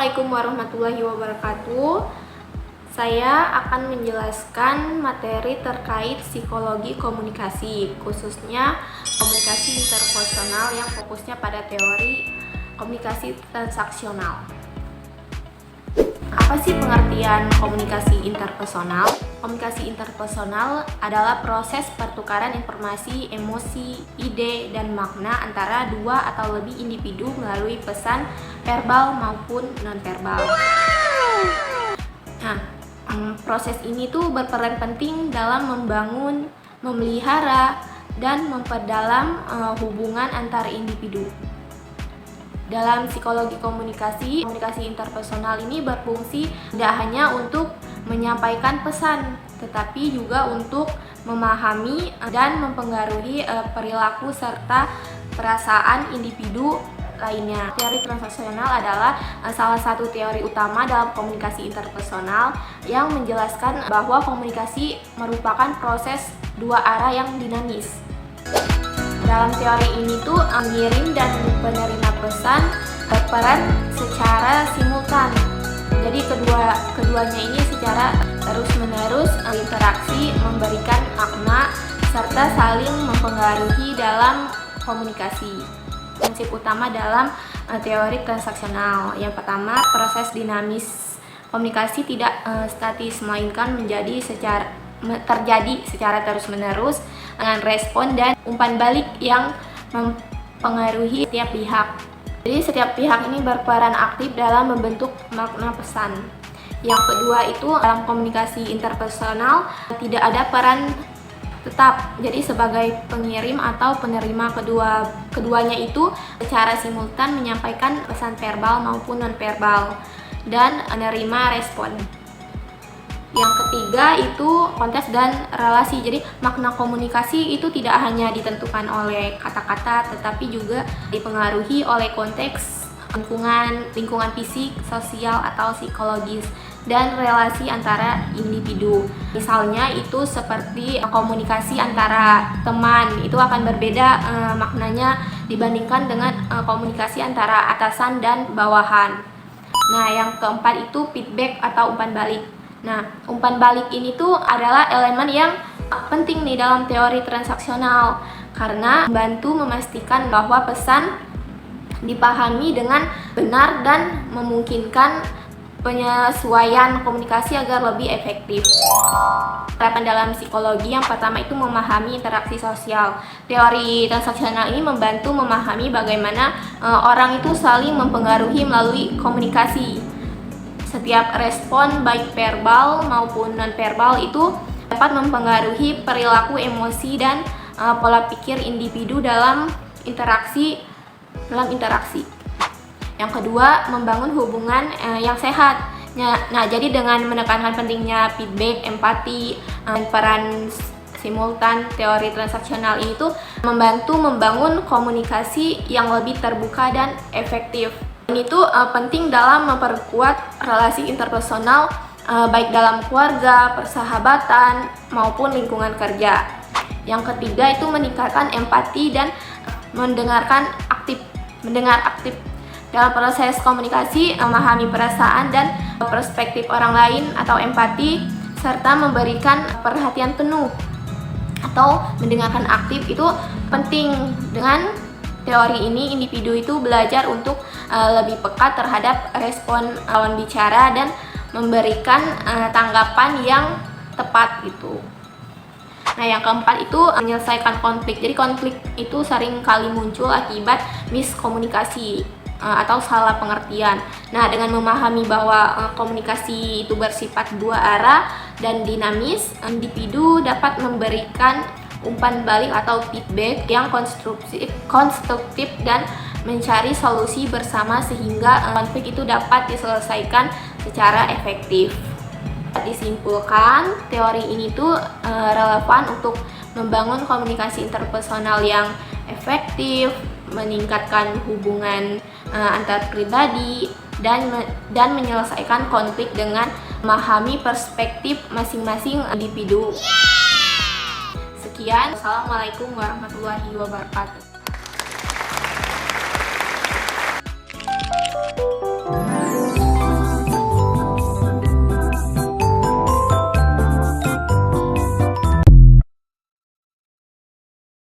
Assalamualaikum warahmatullahi wabarakatuh. Saya akan menjelaskan materi terkait psikologi komunikasi, khususnya komunikasi interpersonal yang fokusnya pada teori komunikasi transaksional. Apa sih pengertian komunikasi interpersonal? Komunikasi interpersonal adalah proses pertukaran informasi, emosi, ide, dan makna antara dua atau lebih individu melalui pesan verbal maupun nonverbal. Nah, proses ini tuh berperan penting dalam membangun, memelihara, dan memperdalam hubungan antar individu. Dalam psikologi komunikasi, komunikasi interpersonal ini berfungsi tidak hanya untuk menyampaikan pesan, tetapi juga untuk memahami dan mempengaruhi perilaku serta perasaan individu lainnya. Teori transaksional adalah salah satu teori utama dalam komunikasi interpersonal yang menjelaskan bahwa komunikasi merupakan proses dua arah yang dinamis. Dalam teori ini tuh pengirim dan penerima pesan berperan secara simultan. Jadi keduanya ini secara terus-menerus interaksi, memberikan makna serta saling mempengaruhi dalam komunikasi. Prinsip utama dalam teori transaksional. Yang pertama, proses dinamis komunikasi tidak statis, melainkan terjadi secara terus-menerus dengan respon dan umpan balik yang mempengaruhi setiap pihak. Jadi setiap pihak ini berperan aktif dalam membentuk makna pesan. Yang kedua itu dalam komunikasi interpersonal tidak ada peran tetap. Jadi sebagai pengirim atau penerima keduanya itu secara simultan menyampaikan pesan verbal maupun nonverbal dan menerima respon. Yang ketiga itu konteks dan relasi. Jadi makna komunikasi itu tidak hanya ditentukan oleh kata-kata, tetapi juga dipengaruhi oleh konteks lingkungan fisik, sosial atau psikologis dan relasi antara individu. Misalnya itu seperti komunikasi antara teman, itu akan berbeda maknanya dibandingkan dengan komunikasi antara atasan dan bawahan. Nah, yang keempat itu feedback atau umpan balik. Nah, umpan balik ini tuh adalah elemen yang penting nih dalam teori transaksional karena membantu memastikan bahwa pesan dipahami dengan benar dan memungkinkan penyesuaian komunikasi agar lebih efektif. Penerapan dalam psikologi yang pertama itu memahami interaksi sosial. Teori transaksional ini membantu memahami bagaimana orang itu saling mempengaruhi melalui komunikasi. Setiap respon baik verbal maupun nonverbal itu dapat mempengaruhi perilaku, emosi, dan pola pikir individu dalam interaksi. Yang kedua, membangun hubungan yang sehat. Nah, jadi dengan menekankan pentingnya feedback, empati, dan peran simultan, teori transaksional ini tuh membantu membangun komunikasi yang lebih terbuka dan efektif. Ini tuh penting dalam memperkuat relasi interpersonal baik dalam keluarga, persahabatan, maupun lingkungan kerja. Yang ketiga itu meningkatkan empati dan mendengar aktif. Dalam proses komunikasi, memahami perasaan dan perspektif orang lain atau empati, serta memberikan perhatian penuh atau mendengarkan aktif itu penting. Dengan teori ini, individu itu belajar untuk lebih peka terhadap respon lawan bicara dan memberikan tanggapan yang tepat gitu. Nah, yang keempat itu menyelesaikan konflik. Jadi konflik itu sering kali muncul akibat miskomunikasi atau salah pengertian. Nah, dengan memahami bahwa komunikasi itu bersifat dua arah dan dinamis, individu dapat memberikan umpan balik atau feedback yang konstruktif dan mencari solusi bersama sehingga konflik itu dapat diselesaikan secara efektif. Disimpulkan, teori ini tuh relevan untuk membangun komunikasi interpersonal yang efektif, meningkatkan hubungan antar pribadi, dan menyelesaikan konflik dengan memahami perspektif masing-masing individu. Sekian, Assalamualaikum warahmatullahi wabarakatuh.